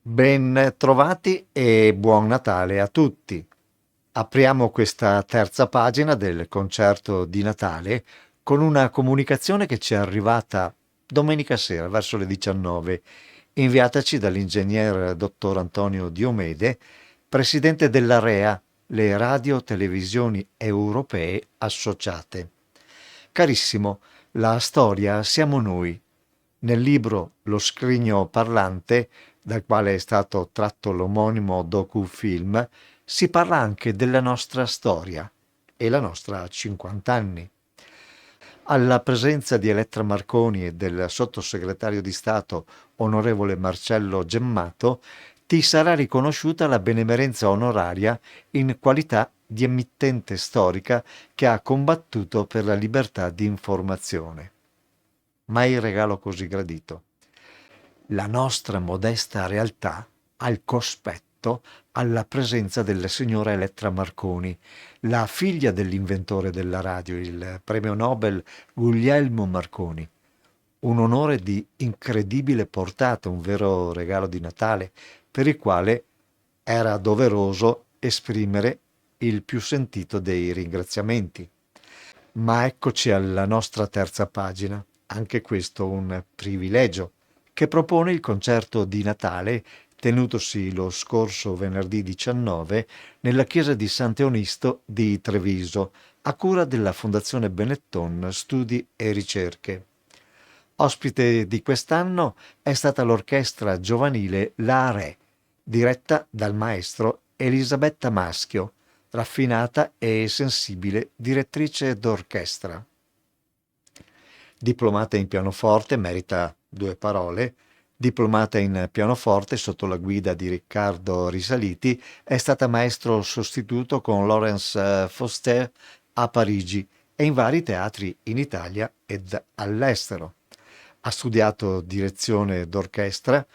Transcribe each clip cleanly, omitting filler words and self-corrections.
Ben trovati e buon Natale a tutti. Apriamo questa terza pagina del concerto di Natale con una comunicazione che ci è arrivata domenica sera verso le 19, inviataci dall'ingegner dottor Antonio Diomede, presidente dell'AREA, le radio televisioni europee associate. Carissimo, la storia siamo noi. Nel libro Lo scrigno parlante, dal quale è stato tratto l'omonimo docufilm, si parla anche della nostra storia e la nostra 50 anni. Alla presenza di Elettra Marconi e del sottosegretario di Stato onorevole Marcello Gemmato, ti sarà riconosciuta la benemerenza onoraria in qualità di emittente storica che ha combattuto per la libertà di informazione. Mai regalo così gradito. La nostra modesta realtà al cospetto alla presenza della signora Elettra Marconi, la figlia dell'inventore della radio, il premio Nobel Guglielmo Marconi. Un onore di incredibile portata, un vero regalo di Natale, per il quale era doveroso esprimere il più sentito dei ringraziamenti. Ma eccoci alla nostra terza pagina, anche questo un privilegio, che propone il concerto di Natale tenutosi lo scorso venerdì 19 nella chiesa di Sant'Eonisto di Treviso, a cura della Fondazione Benetton Studi e Ricerche. Ospite di quest'anno è stata l'orchestra giovanile La Re, diretta dal maestro Elisabetta Maschio, raffinata e sensibile direttrice d'orchestra. Diplomata in pianoforte, merita due parole, diplomata in pianoforte sotto la guida di Riccardo Risaliti, è stata maestro sostituto con Laurence Foster a Parigi e in vari teatri in Italia ed all'estero. Ha studiato direzione d'orchestra,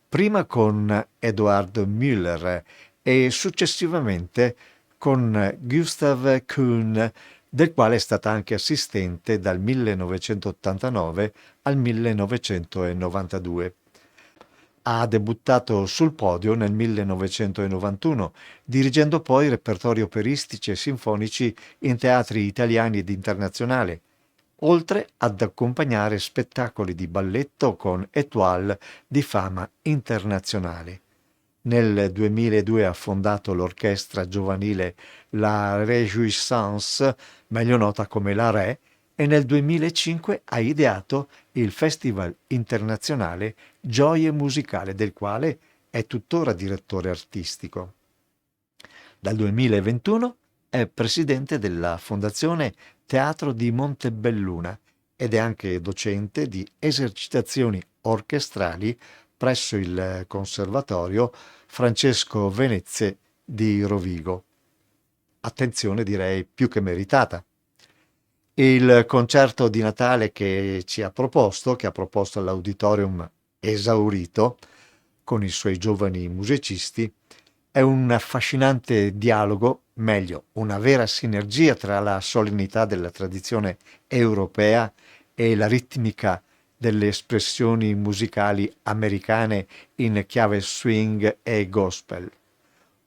prima con Eduard Müller e successivamente con Gustav Kuhn, del quale è stata anche assistente dal 1989 al 1992. Ha debuttato sul podio nel 1991, dirigendo poi repertori operistici e sinfonici in teatri italiani ed internazionali, oltre ad accompagnare spettacoli di balletto con étoile di fama internazionale. Nel 2002 ha fondato l'orchestra giovanile La Réjouissance, meglio nota come La Re, e nel 2005 ha ideato il Festival internazionale Gioie Musicale, del quale è tuttora direttore artistico. Dal 2021 è presidente della Fondazione Teatro di Montebelluna ed è anche docente di esercitazioni orchestrali presso il Conservatorio Francesco Venezze di Rovigo. Attenzione, direi più che meritata. Il concerto di Natale che ha proposto all'auditorium esaurito con i suoi giovani musicisti, è un affascinante dialogo, meglio, una vera sinergia tra la solennità della tradizione europea e la ritmica delle espressioni musicali americane in chiave swing e gospel.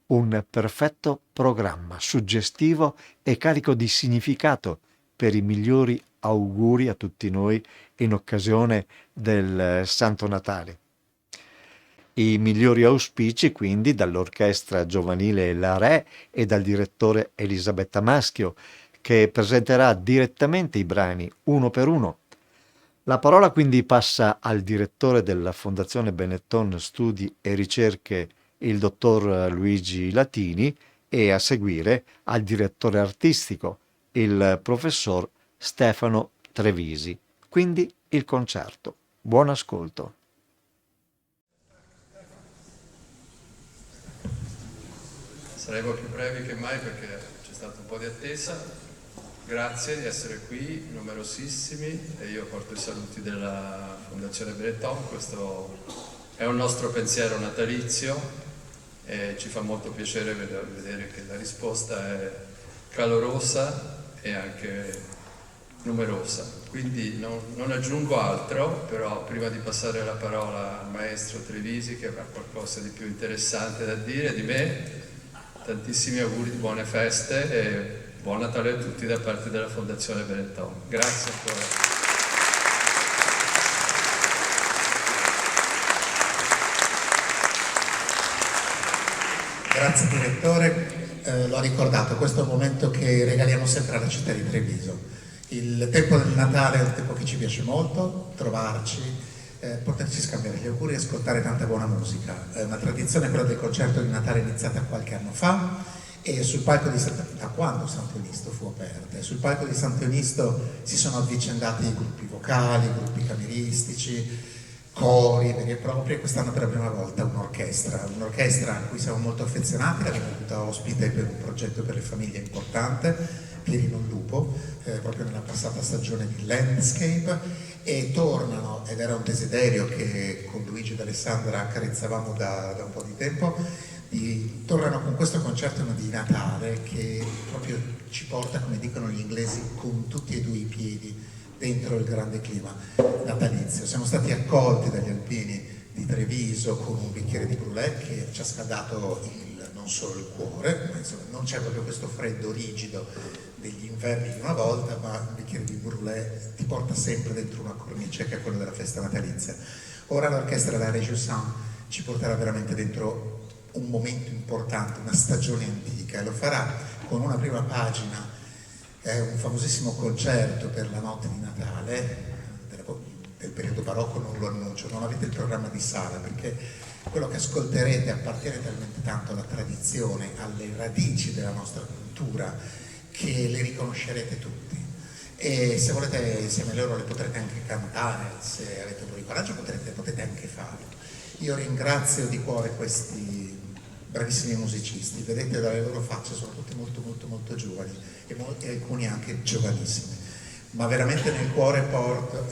Un perfetto programma, suggestivo e carico di significato per i migliori auguri a tutti noi in occasione del Santo Natale. I migliori auspici quindi dall'orchestra giovanile La Re e dal direttore Elisabetta Maschio, che presenterà direttamente i brani uno per uno. La parola quindi passa al direttore della Fondazione Benetton Studi e Ricerche, il dottor Luigi Latini, e a seguire al direttore artistico, il professor Stefano Trevisi. Quindi il concerto. Buon ascolto. Saremo più brevi che mai perché c'è stato un po' di attesa. Grazie di essere qui, numerosissimi, e io porto i saluti della Fondazione Benetton. Questo è un nostro pensiero natalizio e ci fa molto piacere vedere che la risposta è calorosa e anche numerosa. Quindi non aggiungo altro, però prima di passare la parola al maestro Trevisi, che avrà qualcosa di più interessante da dire di me, tantissimi auguri di buone feste e buon Natale a tutti da parte della Fondazione Benetton. Grazie ancora. Grazie direttore, l'ho ricordato, questo è un momento che regaliamo sempre alla città di Treviso. Il tempo del Natale è un tempo che ci piace molto, trovarci, poterci scambiare gli auguri e ascoltare tanta buona musica. È una tradizione quella del concerto di Natale iniziata qualche anno fa e sul palco da quando Sant'Eunisto fu aperto. E sul palco di Sant'Eunisto si sono avvicendati gruppi vocali, gruppi cameristici, cori veri e propri, e quest'anno per la prima volta un'orchestra a cui siamo molto affezionati, l'abbiamo avuta ospite per un progetto per le famiglie importante, Pieri non Lupo, proprio nella passata stagione di Landscape, e tornano, ed era un desiderio che con Luigi ed Alessandra accarezzavamo da un po' di tempo, tornano con questo concerto di Natale che proprio ci porta, come dicono gli inglesi, con tutti e due i piedi dentro il grande clima natalizio. Siamo stati accolti dagli alpini di Treviso con un bicchiere di brulè che ci ha scaldato non solo il cuore, ma insomma non c'è proprio questo freddo rigido degli inverni di una volta, ma un bicchiere di brulè ti porta sempre dentro una cornice che è quella della festa natalizia. Ora l'orchestra La Réjouissance ci porterà veramente dentro un momento importante, una stagione antica, e lo farà con una prima pagina. È un famosissimo concerto per la notte di Natale del periodo barocco, non lo annuncio, non avete il programma di sala perché quello che ascolterete appartiene talmente tanto alla tradizione, alle radici della nostra cultura, che le riconoscerete tutti. E se volete insieme a loro le potrete anche cantare, se avete un po' di coraggio potete anche farlo. Io ringrazio di cuore questi bravissimi musicisti, vedete dalle loro facce sono tutti molto molto molto giovani e alcuni anche giovanissimi, ma veramente nel cuore porto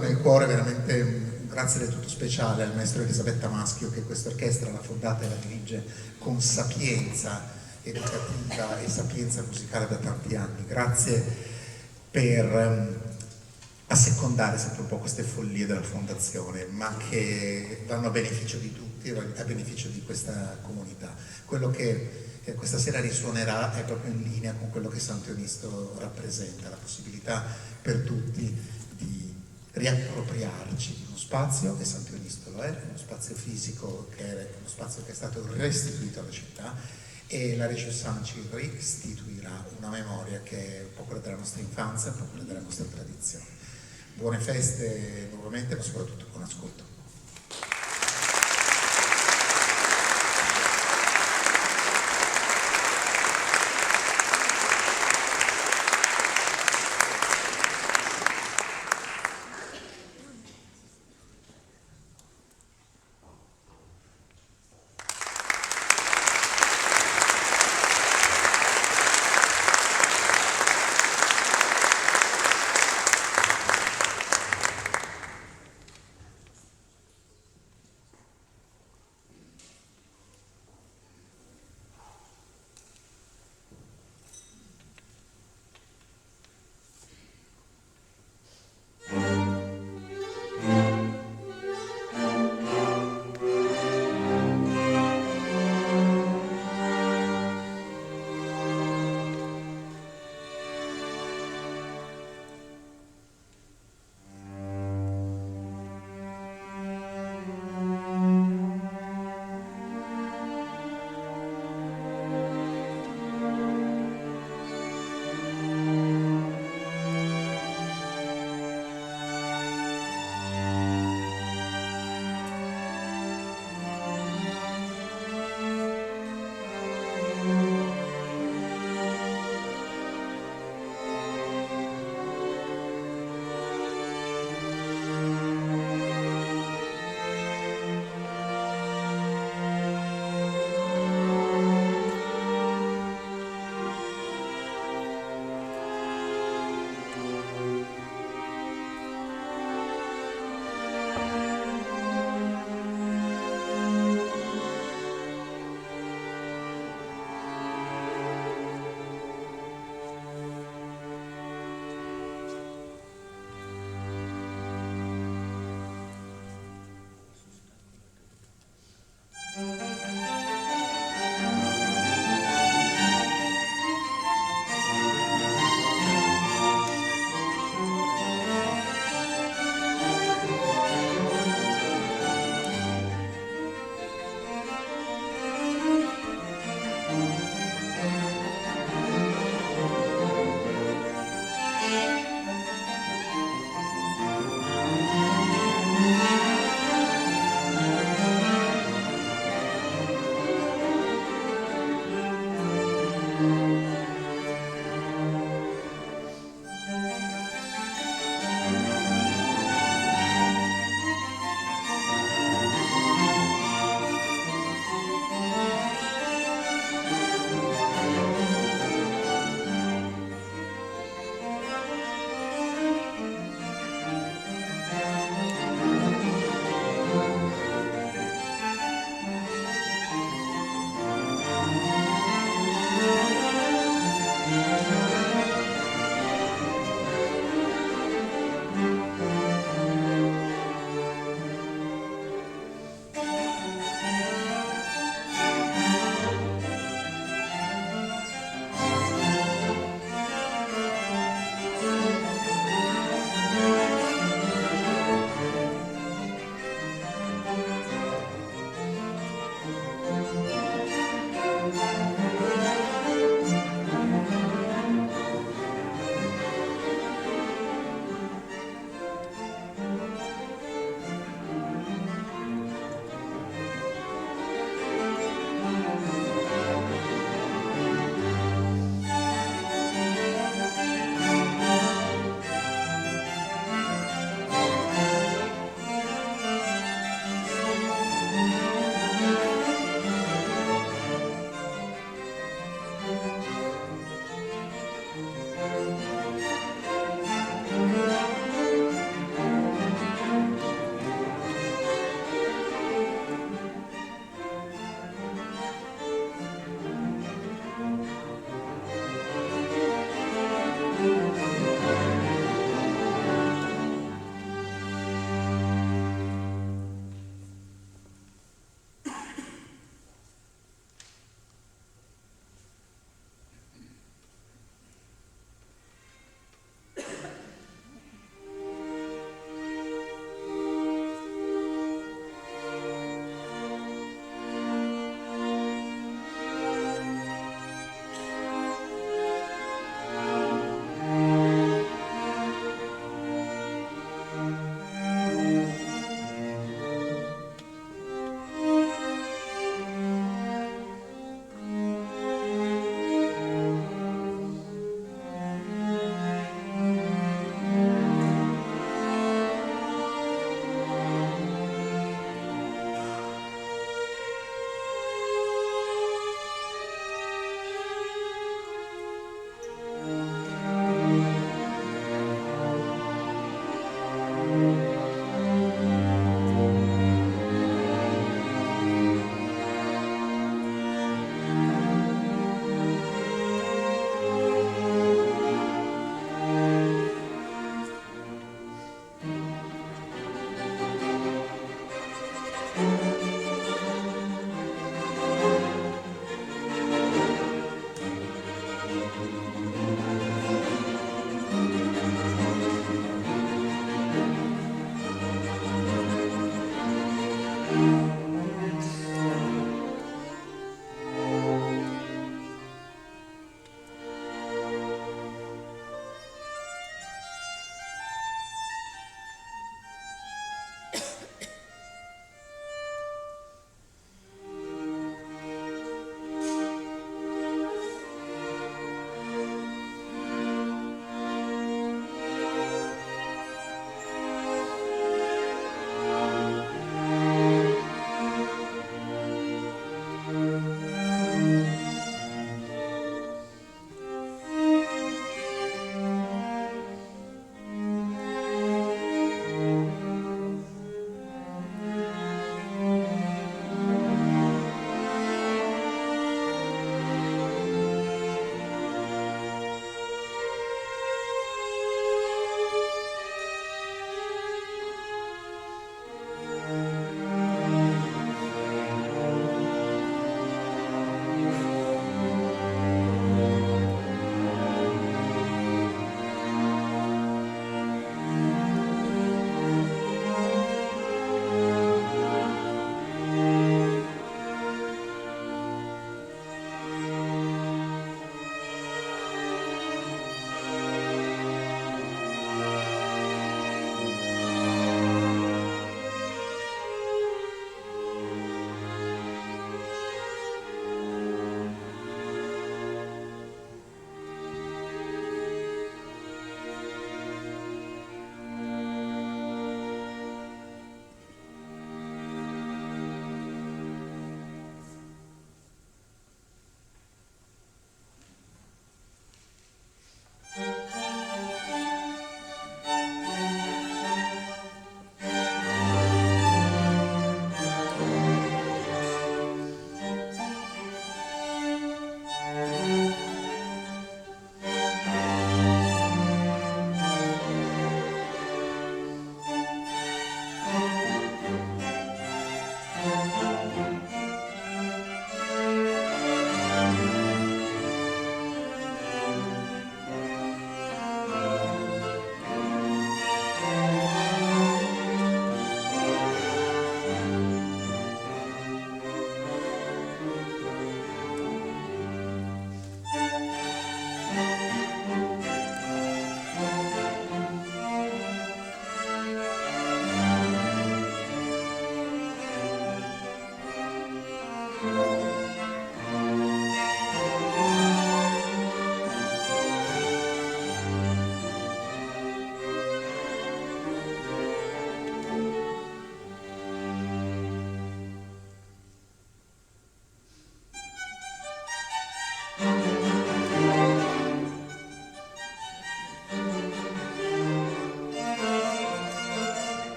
nel cuore veramente un grazie del tutto speciale al maestro Elisabetta Maschio, che questa orchestra l'ha fondata e la dirige con sapienza educativa e sapienza musicale da tanti anni. Grazie per assecondare sempre un po' queste follie della fondazione, ma che vanno a beneficio di tutti, a beneficio di questa comunità. Quello che questa sera risuonerà è proprio in linea con quello che Sant'Eunisto rappresenta, la possibilità per tutti di riappropriarci di uno spazio, e Sant'Eunisto lo è, uno spazio fisico che è uno spazio che è stato restituito alla città, e la Réjouissance ci restituirà una memoria che è un po' quella della nostra infanzia, un po' quella della nostra tradizione. Buone feste nuovamente, ma soprattutto buon ascolto.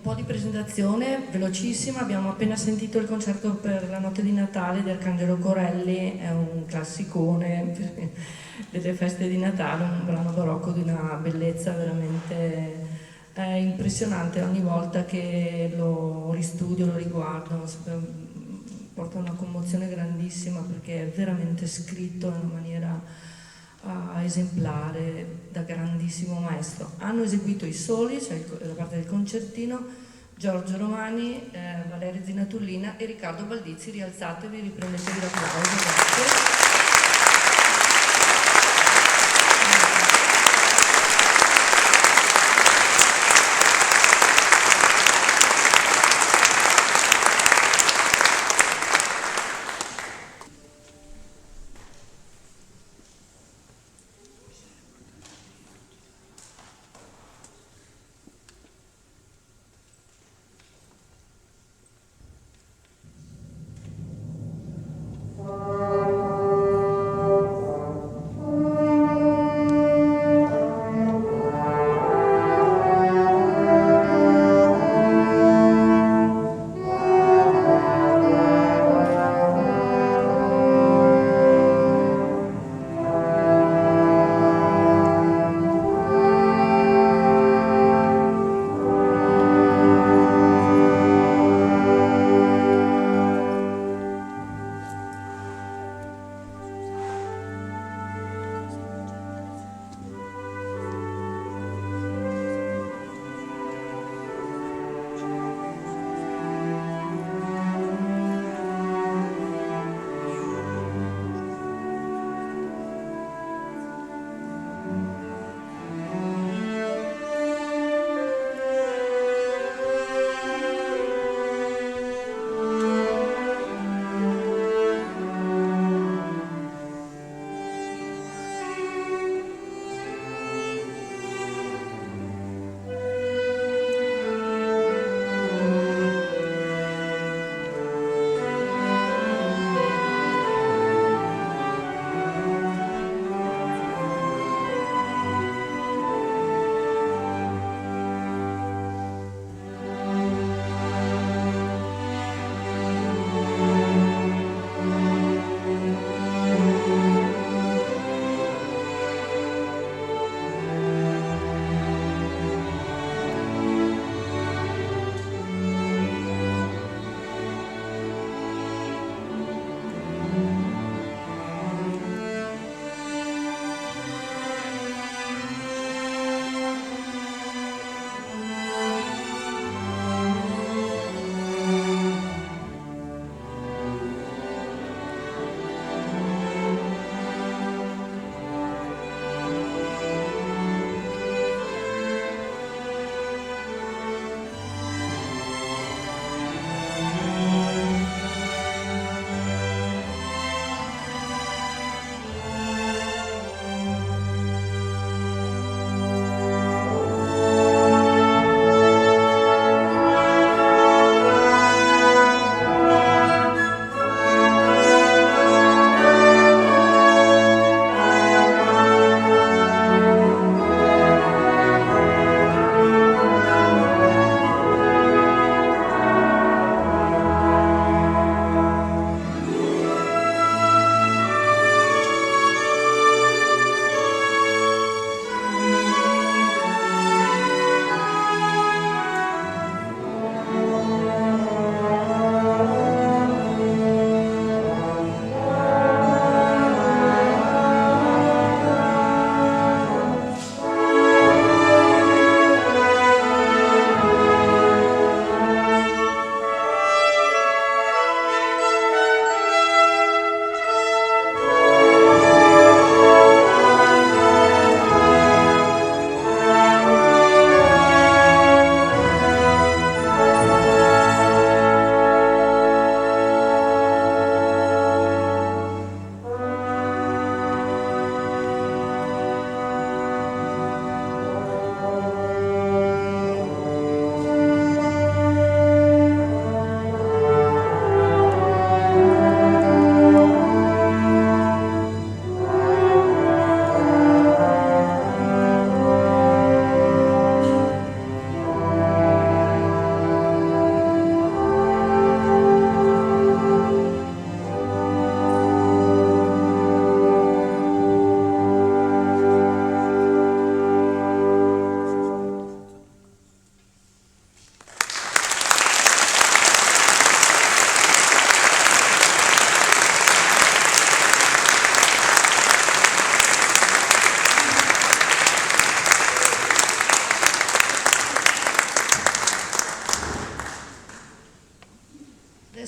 po' di presentazione velocissima. Abbiamo appena sentito il concerto per la notte di Natale di Arcangelo Corelli, è un classicone delle feste di Natale, un brano barocco di una bellezza veramente impressionante. Ogni volta che lo ristudio, lo riguardo, porta una commozione grandissima perché è veramente scritto in una maniera esemplare, da grandissimo maestro. Hanno eseguito i soli, cioè la parte del concertino, Giorgio Romani, Valeria Zinatullina e Riccardo Baldizzi. Rialzatevi, riprendetevi l'applauso, grazie.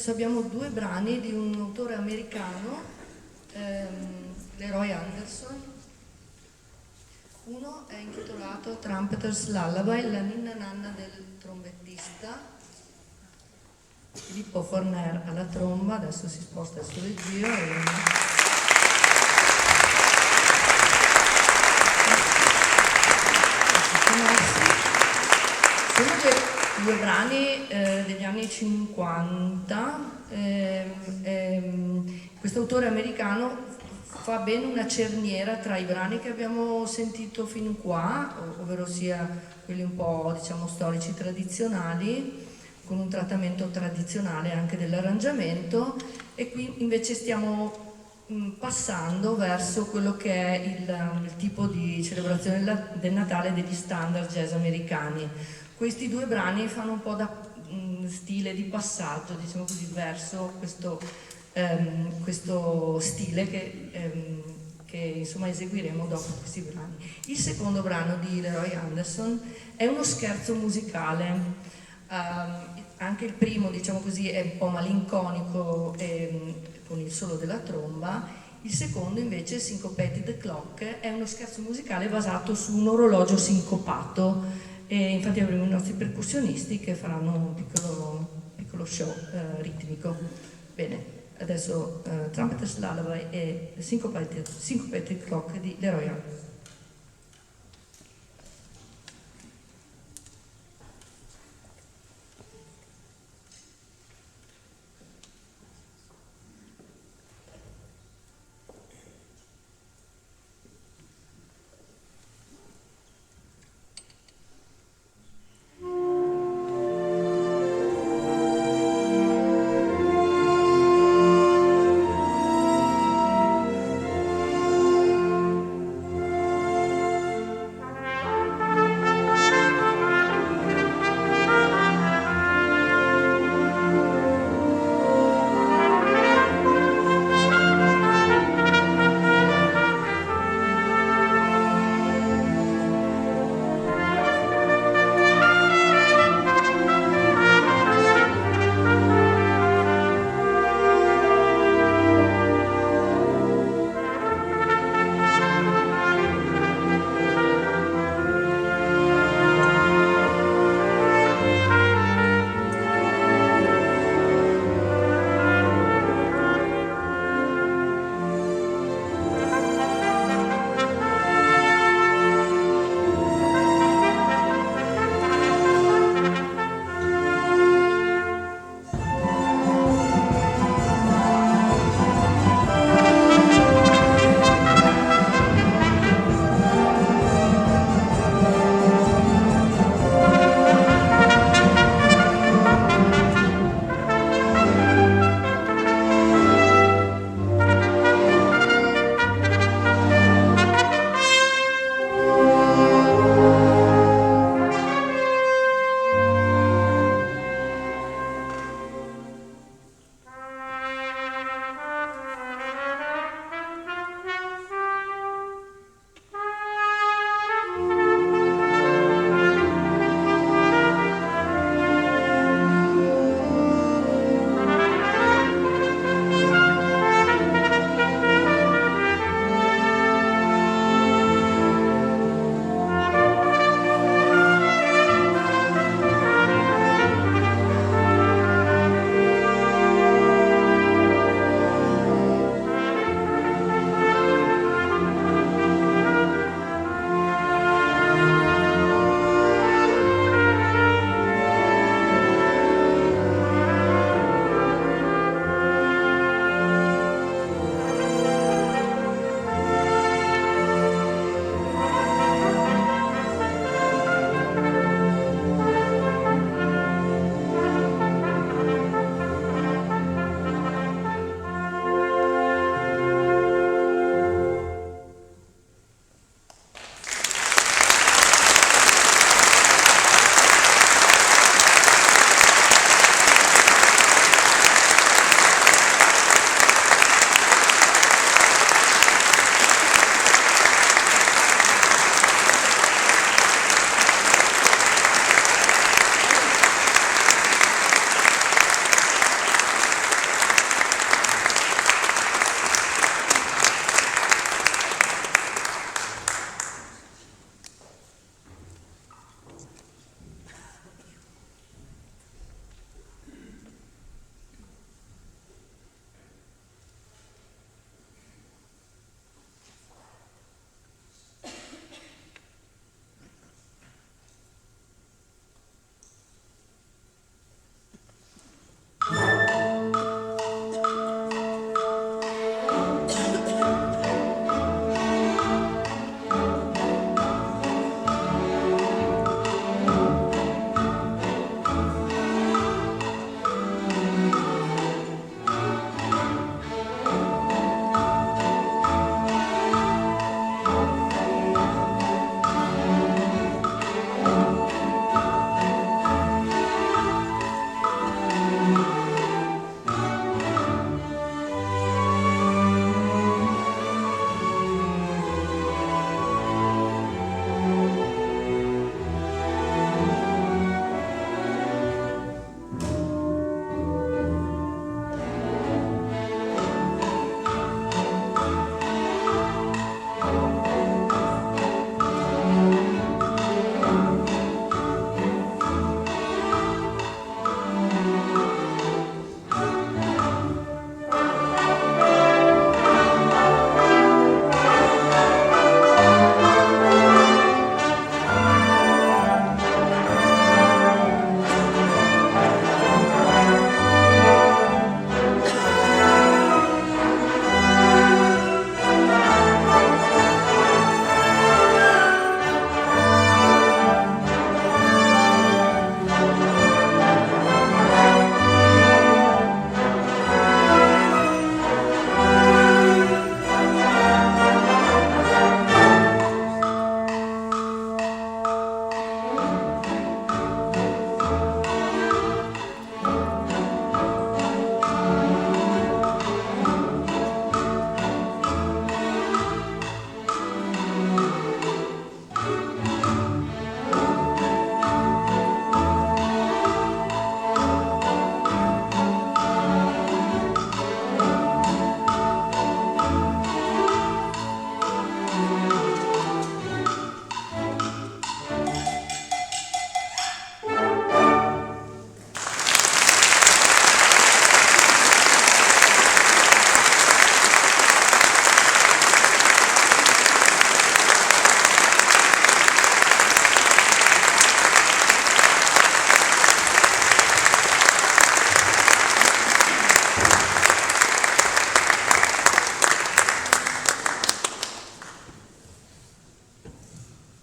adesso abbiamo due brani di un autore americano, Leroy Anderson. Uno è intitolato Trumpeter's Lullaby, la ninna nanna del trombettista. Filippo Forner alla tromba, adesso si sposta il suo reggio sono due brani degli anni 50. Questo autore americano fa bene una cerniera tra i brani che abbiamo sentito fin qua, ovvero sia quelli un po', diciamo, storici tradizionali, con un trattamento tradizionale anche dell'arrangiamento, e qui invece stiamo passando verso quello che è il tipo di celebrazione del Natale degli standard jazz americani. Questi due brani fanno un po' da stile di passaggio, diciamo così, verso questo stile che insomma eseguiremo dopo questi brani. Il secondo brano di Leroy Anderson è uno scherzo musicale. Anche il primo, diciamo così, è un po' malinconico con il solo della tromba. Il secondo invece, Syncopated Clock, è uno scherzo musicale basato su un orologio sincopato, e infatti avremo i nostri percussionisti che faranno un piccolo show ritmico. Bene, adesso Trumpeter's Lullaby e Syncopated Clock di Leroy Anderson.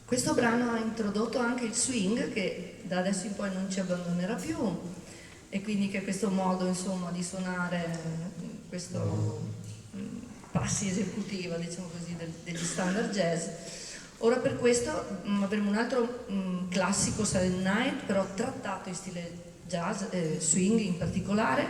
Questo brano ha introdotto anche il swing, che da adesso in poi non ci abbandonerà più, e quindi che è questo modo, insomma, di suonare questo passi esecutiva, diciamo così, degli standard jazz. Ora per questo avremo un altro classico Silent Night, però trattato in stile jazz, swing in particolare,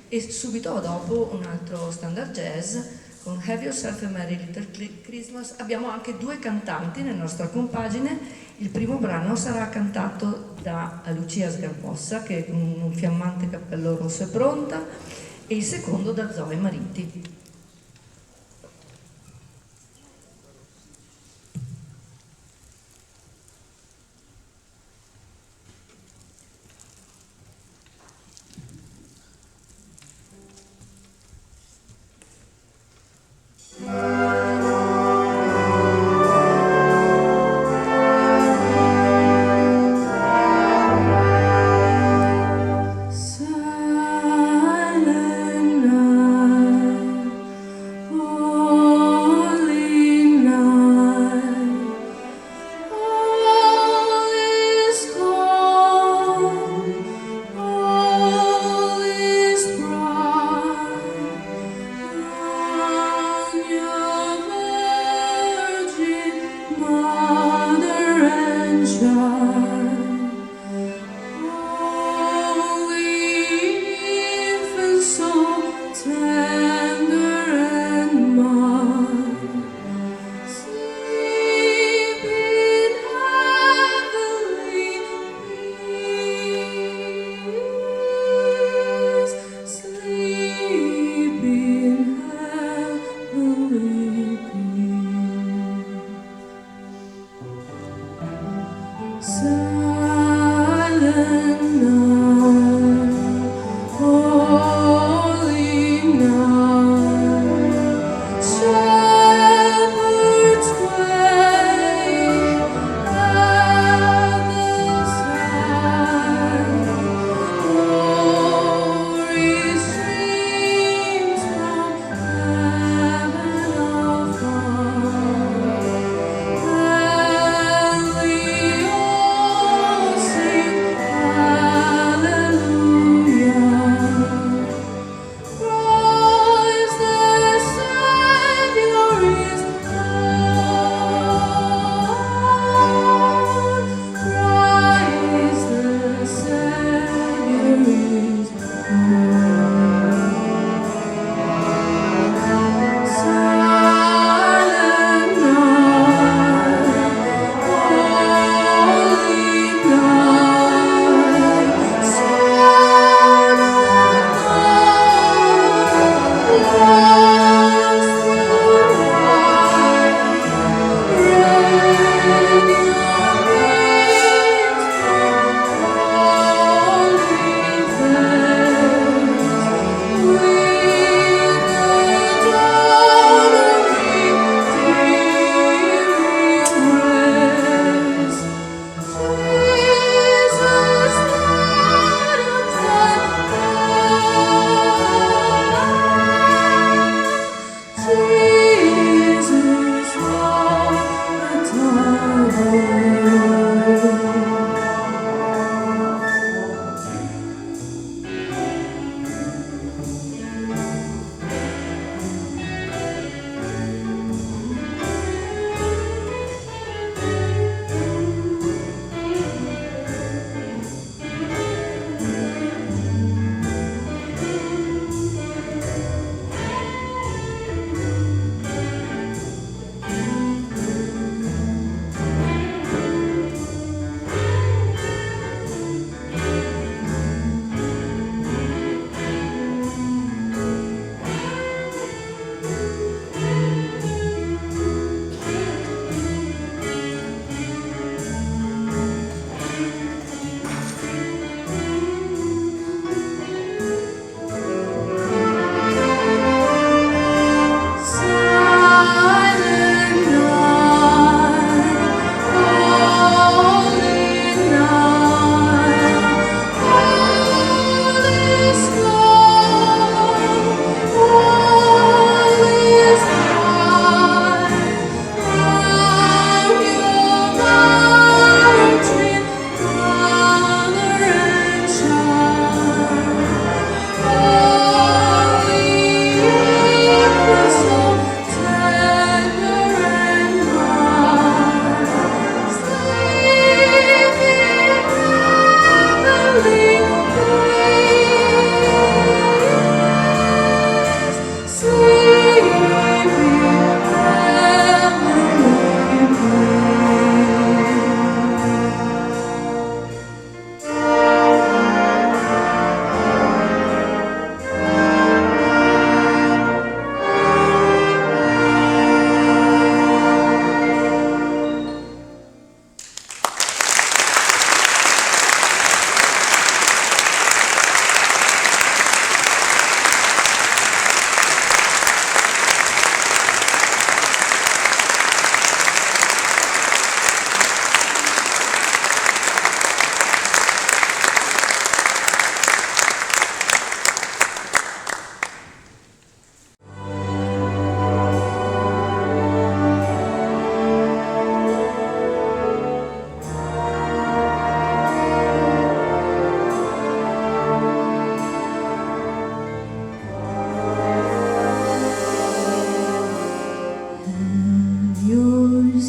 e subito dopo un altro standard jazz con Have Yourself a Merry Little Christmas. Abbiamo anche due cantanti nella nostra compagine. Il primo brano sarà cantato da Lucia Sgarbossa, che con un fiammante cappello rosso è pronta, e il secondo da Zoe Maritti.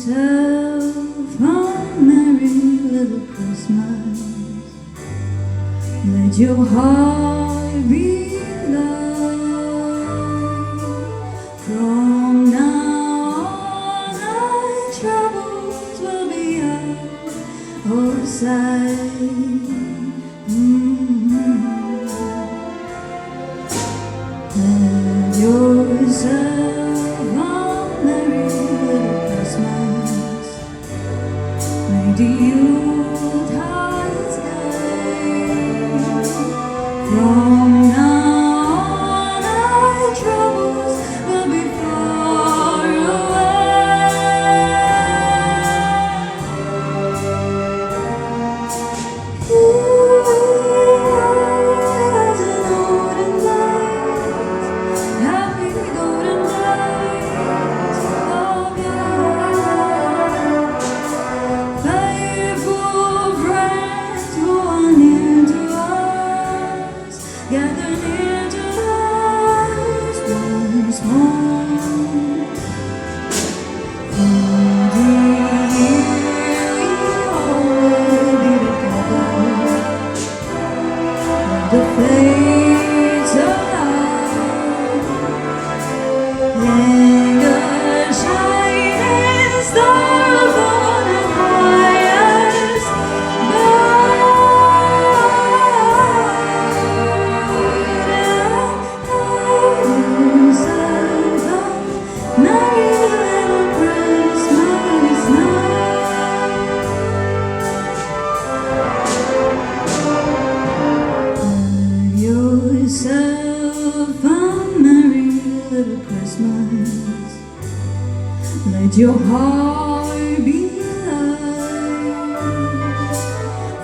yourself a merry little Christmas. Let your heart be light. From now on, our troubles will be out of sight. Let yourself a merry little Christmas. May the Yuletide gay. From now on, our troubles will be far as an olden days, happy golden days of yore. Faithful friends who are near to us, gather near to us once more. For the year we all will be together. The fates align, and a shining star upon the highest bough. Merry little Christmas night. Have yourself a merry little Christmas. Let your heart be light.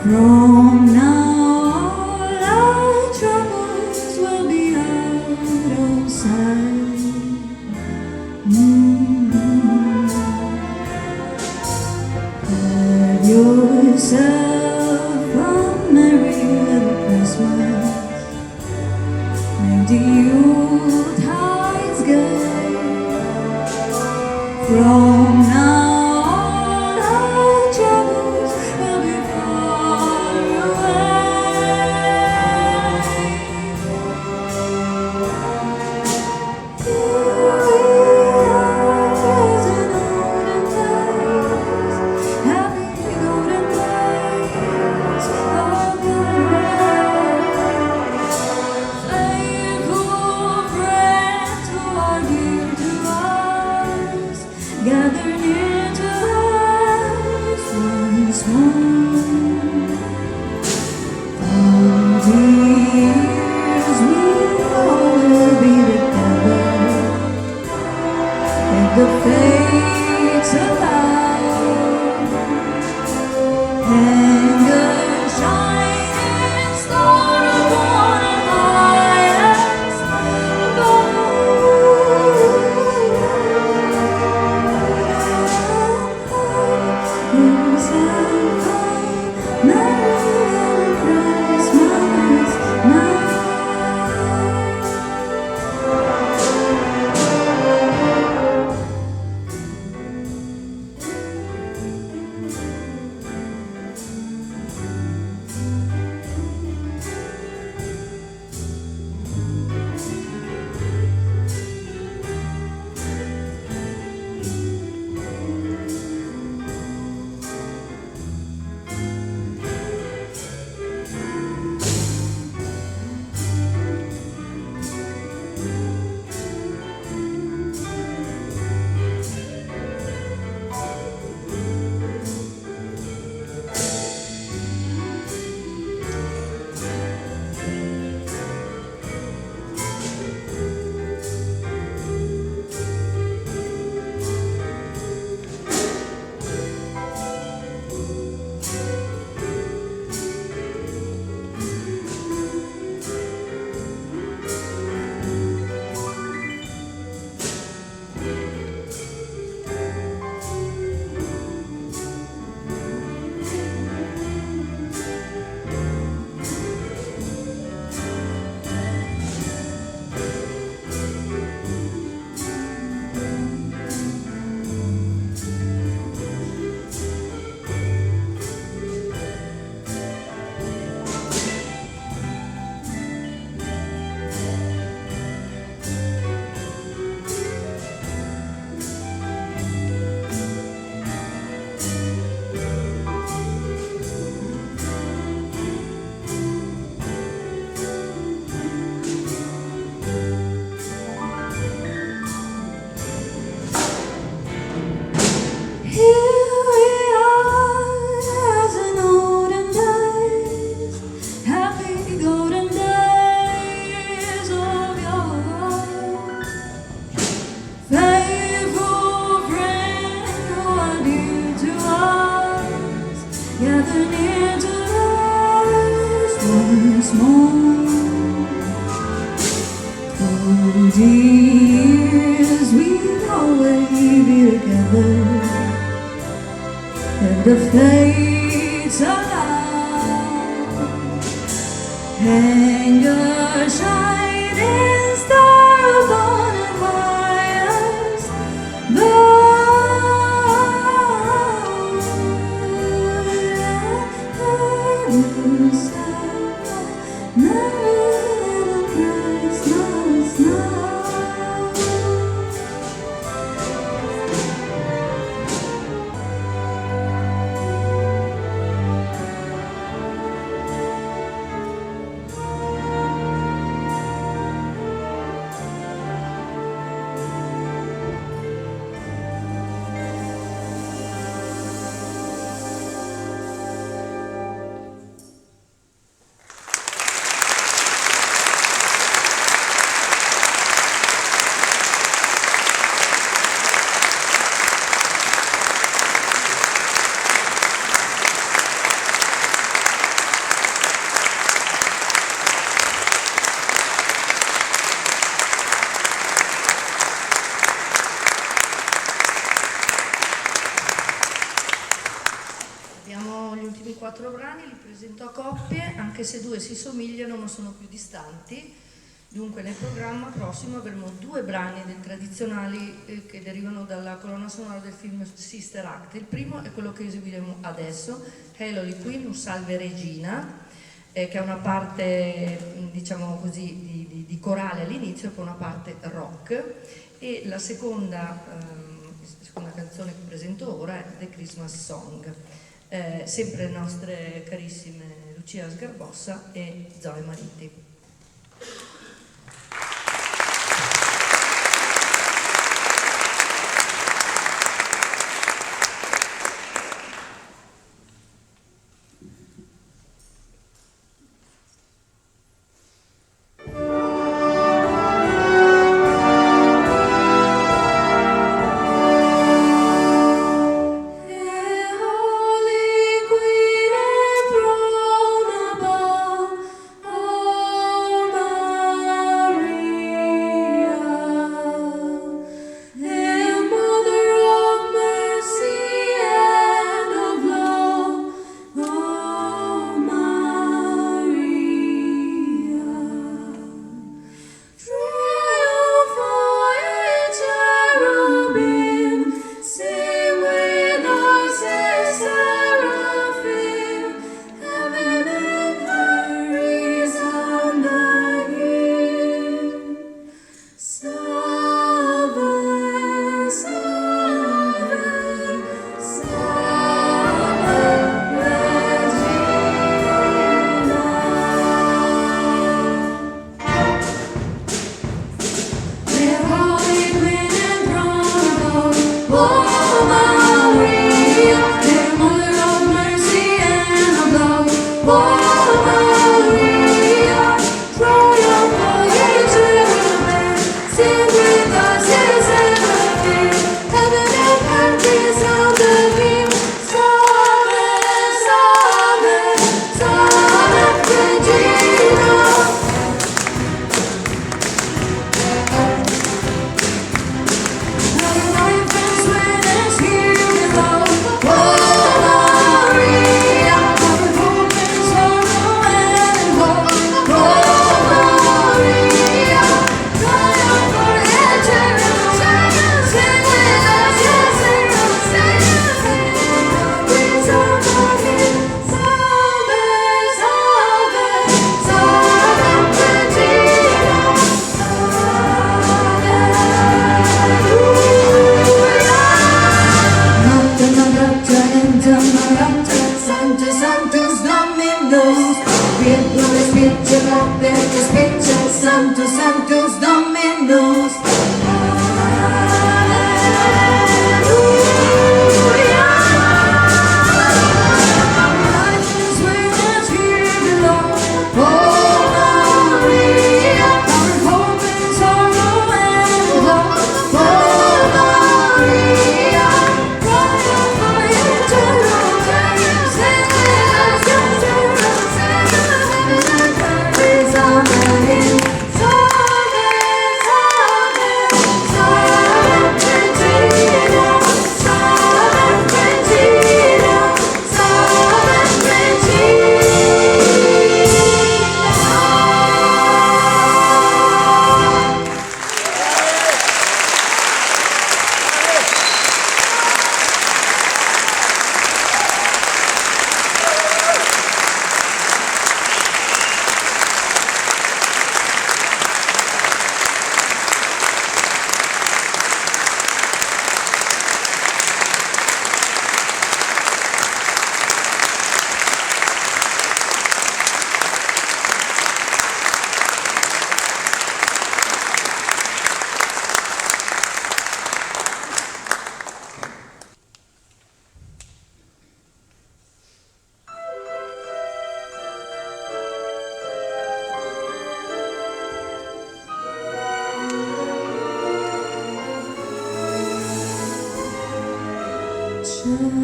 From now on, our troubles will be out of sight. Have yourself a merry little Christmas. May the Yuletide's gay. From now on, our troubles will be far away. As in olden days, happy golden days gather near to us once more. 40 years we'll always be together, and the fates allow. Hang a shining star upon a fire's Christmas now. Abbiamo gli ultimi 4 brani, li presento a coppie, anche se 2 si somigliano ma sono più distanti. Dunque nel programma prossimo avremo 2 brani tradizionali che derivano dalla colonna sonora del film Sister Act. Il primo è quello che eseguiremo adesso, Halo Queen, un Salve Regina, che è una parte, diciamo così, di corale all'inizio e poi una parte rock. E la seconda canzone che presento ora è The Christmas Song. Sempre le nostre carissime Lucia Sgarbossa e Zoe Maritti.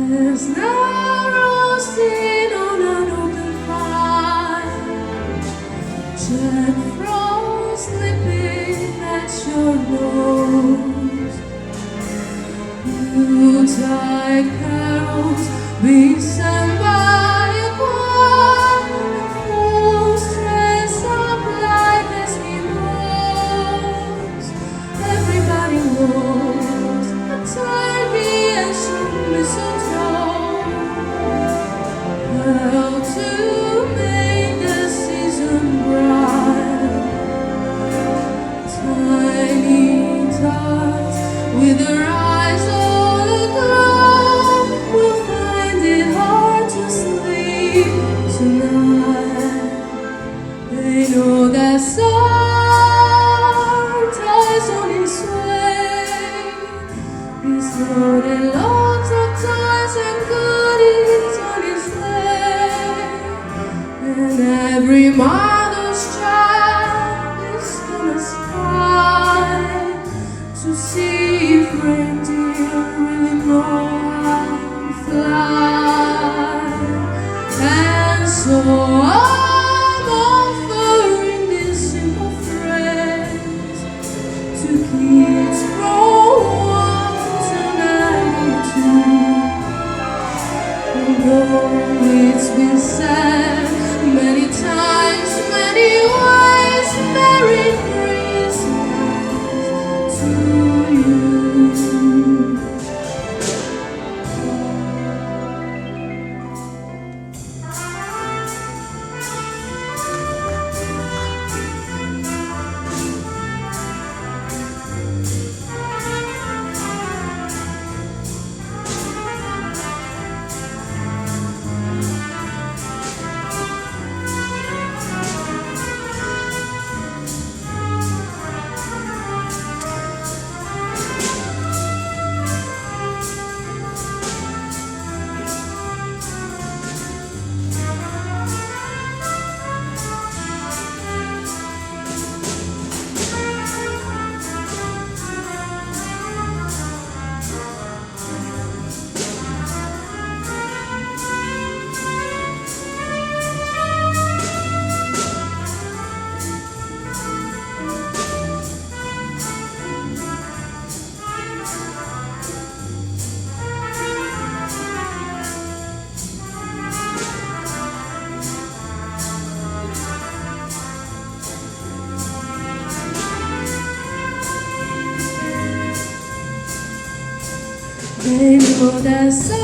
As now roasting on an open fire, Jack Frost nipping at your nose, Yuletide carols being sung by a choir, fools dress up like Eskimos. Everybody knows a turkey and some mistletoe, how to make the season bright. Tiny tots with their eyes all aglow will find it hard to sleep tonight. They know that Santa's on his way. He's loaded lots of toys and goodies on his sleigh, and every mother's child is gonna spy to see if reindeer really know how to fly. And so I'm offering this simple phrase to kids from 1 to 92. Although it's been said many times, many ways, Merry Christmas to you. They know that Santa's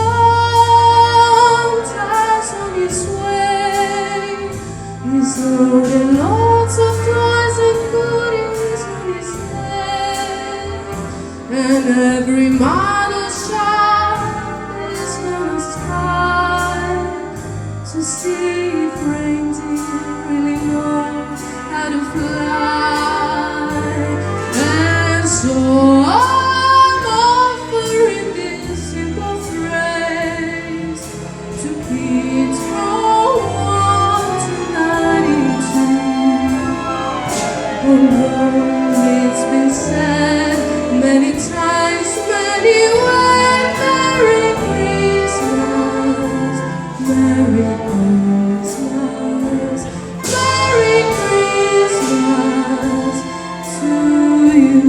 on his way. He's loaded lots of toys and goodies on his sleigh, and every mother's child is gonna spy to see if reindeer really know how to fly. And so I'm offering this simple phrase to kids from 1 to 92. Although it's been said many times, many ways, Merry Christmas, Merry Christmas, Merry Christmas to you.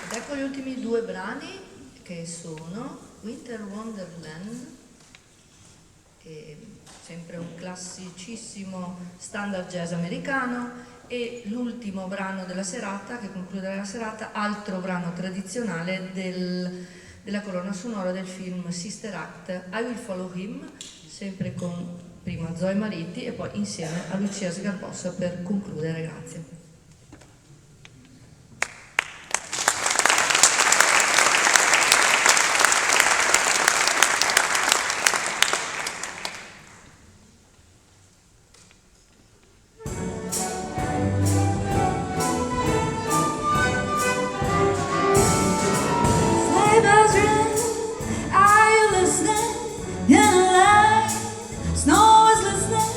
Ed ecco gli ultimi due brani che sono Winter Wonderland, sempre un classicissimo standard jazz americano, e l'ultimo brano della serata, che concluderà la serata, altro brano tradizionale della colonna sonora del film Sister Act, I Will Follow Him, sempre con prima Zoe Mariti e poi insieme a Lucia Sgarbossa per concludere. Grazie. Sleigh bells ring, are you listening? In a lane, snow is listening.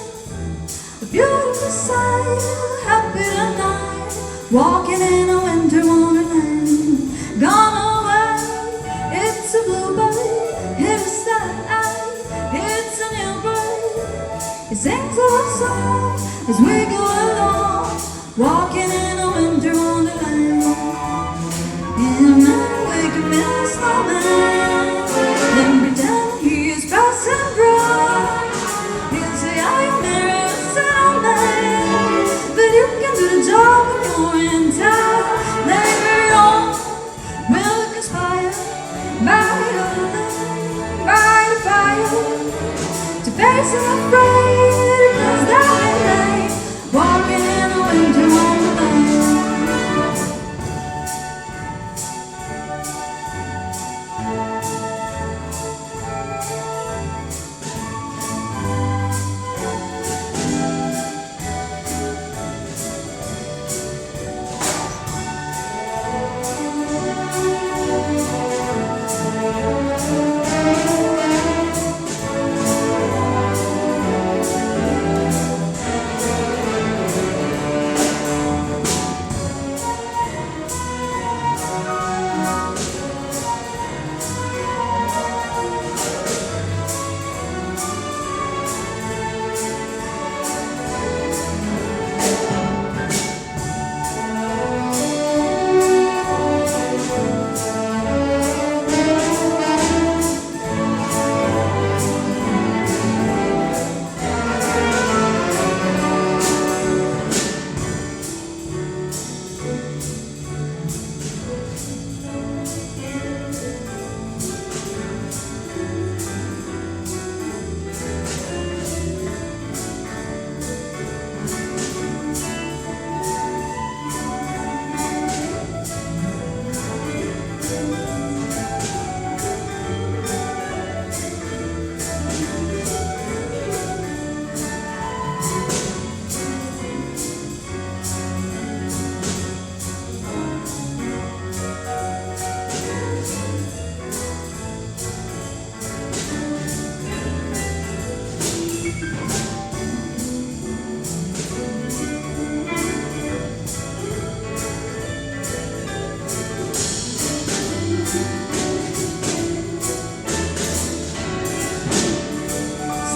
A beautiful sight, happy tonight, walking in a winter wonderland. Gone away, it's a bluebird, here's a starlight, it's a new bird. He sings a love song as we go along, walking in a winter wonderland. In a minute we can build a snowman, then pretend he is passing through. He'll say, "Are you married a snowman?" But you can do the job when you're in town. Later on, we'll conspire by the fire to face unafraid across that lane, walking in a winter wonderland.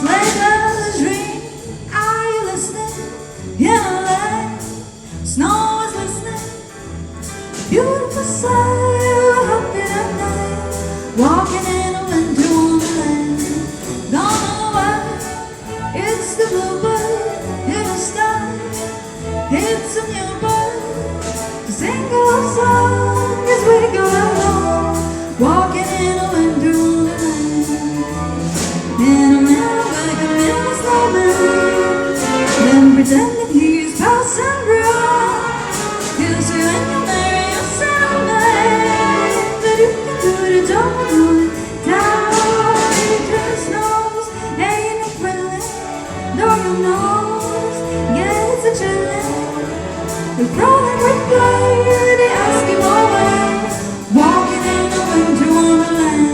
Sleigh bells ring, are you listening? In a lane, snow is listening. Beautiful sight, happy tonight, walking in a winter wonderland. Gone away, it's the bluebird, it'll start, it's a new bird. To sing a love song as we go along, walking in a winter wonderland. In a minute we can build a snowman, then pretending he's passing through. He'll say, "When you marry a snowman, that you can do the job when you're down." Winter snows ain't it thrilling? Though your nose gets a chilling. We're crawling with play, the Eskimo way, walking in a winter wonderland.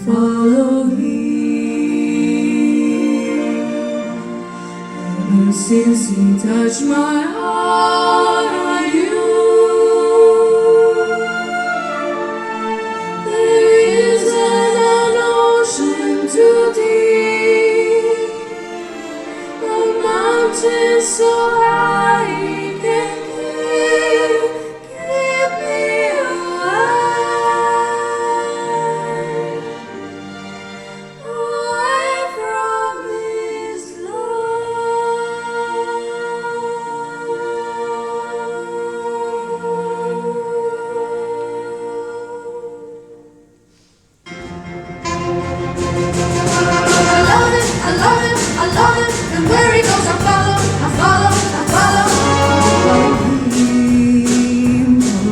follow him. Ever since he touched my heart, I knew there isn't an ocean too deep, a mountain so high it can keep me away from his I love it, and where he goes I follow. Follow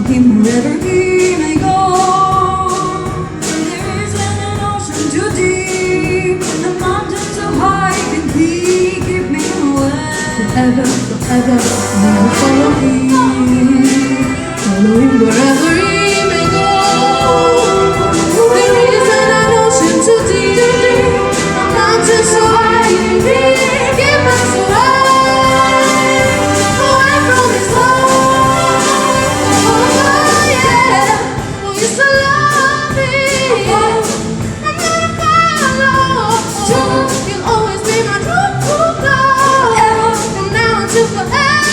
him wherever he may go. There isn't an ocean too deep, and the mountains so high can keep me away. Forever, never follow him wherever he may go. There isn't an ocean too deep, a mountain so high can keep us away from his love. Oh yeah, well you so love me. I'm gonna follow. You'll always be my true love, from now until forever.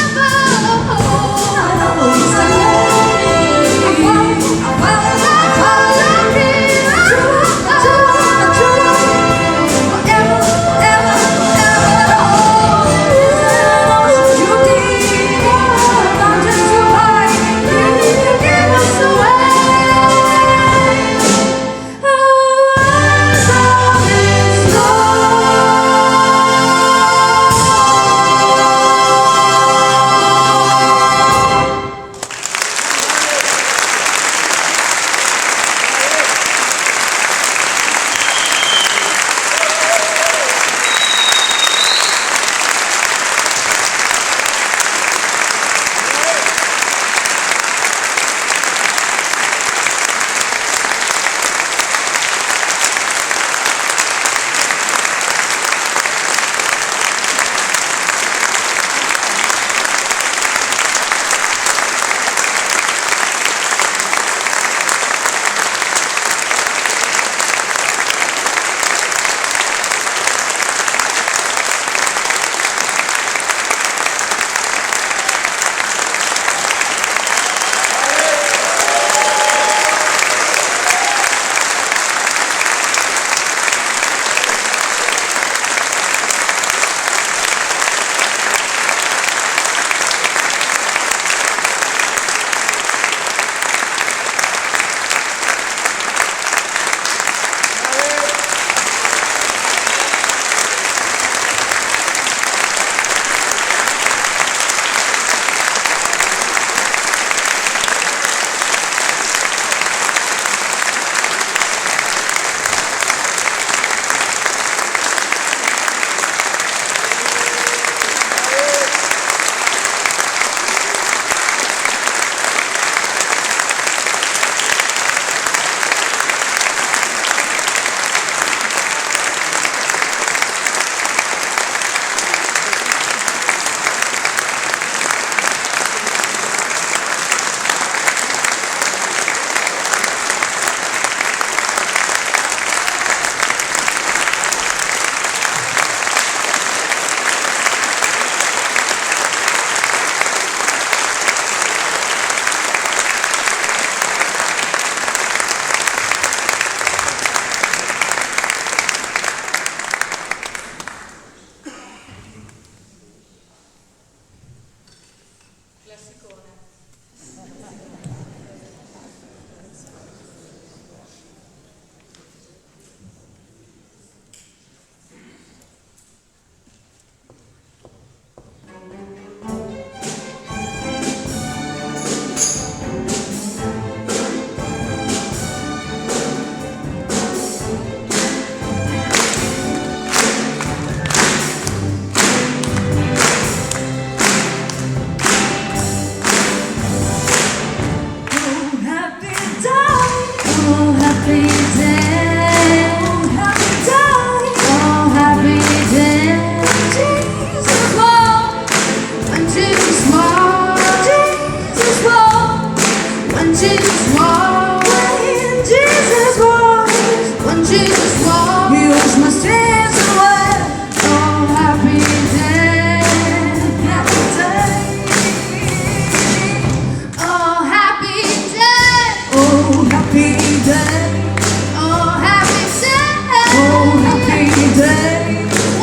Jesus walked, He washed my sins away. Oh, happy day, happy day. Oh, happy day. Oh, happy day. Oh, happy day. Oh, happy day.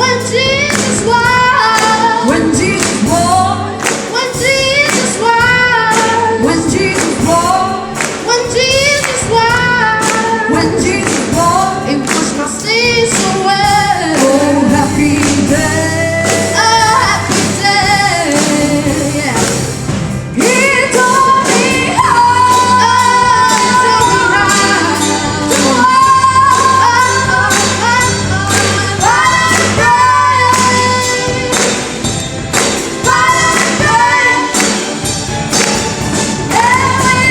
When Jesus walked, when Jesus walked, when Jesus walked, when Jesus walked, when Jesus walked, when Jesus walked, He washed my sins away. Oh, happy day. Oh, happy day. Yeah. He taught me how. He taught me how to walk by faith, by faith. And we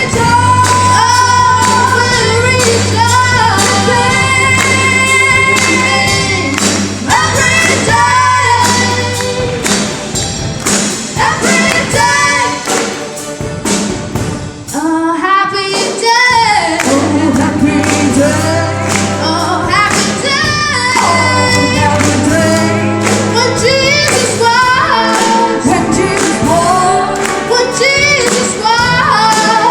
rejoice every day. Oh, happy day. Oh, happy day. Oh, happy day. Oh, happy day. When Jesus walked, when Jesus walked, when Jesus walked,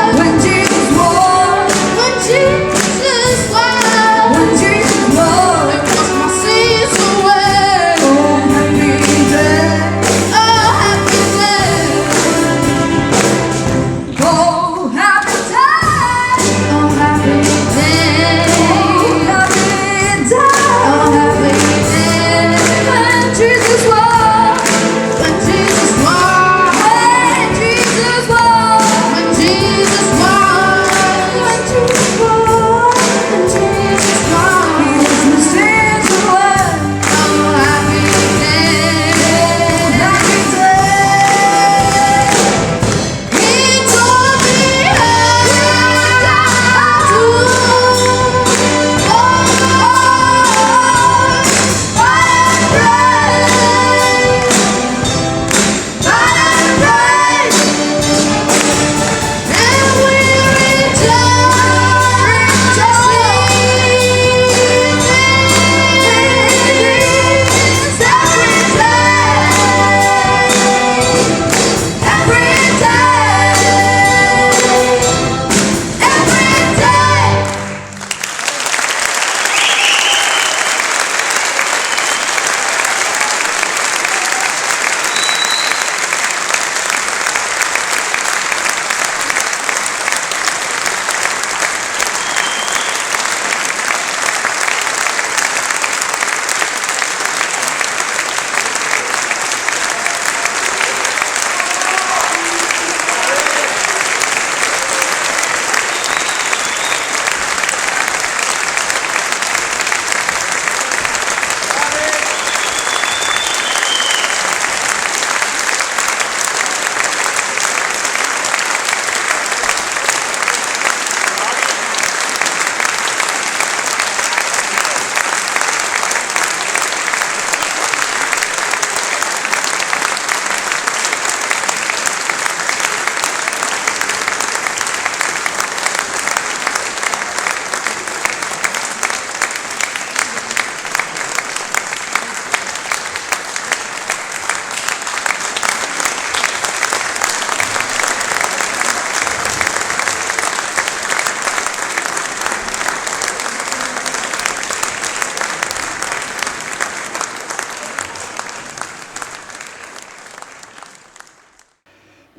when Jesus walked, when Jesus walked, when Jesus walked, He washed my sins away. Oh, happy day. Oh, happy day. Oh, happy day! Oh, happy day! Oh, happy day! Oh, happy day! When Jesus walked, when Jesus walked, when Jesus walked, when Jesus walked, when Jesus walked, when Jesus walked, He washed my sins away. Oh, happy day! Oh, happy day! He taught me how to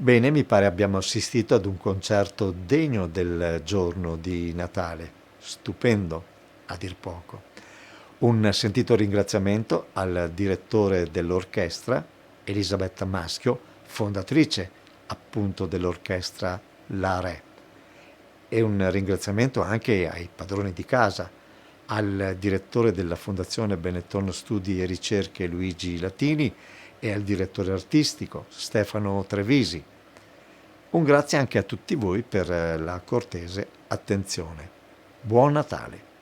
Bene, mi pare abbiamo assistito ad un concerto degno del giorno di Natale, stupendo a dir poco. Un sentito ringraziamento al direttore dell'orchestra, Elisabetta Maschio, fondatrice appunto dell'orchestra La Re. E un ringraziamento anche ai padroni di casa, al direttore della Fondazione Benetton Studi e Ricerche Luigi Latini e al direttore artistico Stefano Trevisi. Un grazie anche a tutti voi per la cortese attenzione. Buon Natale!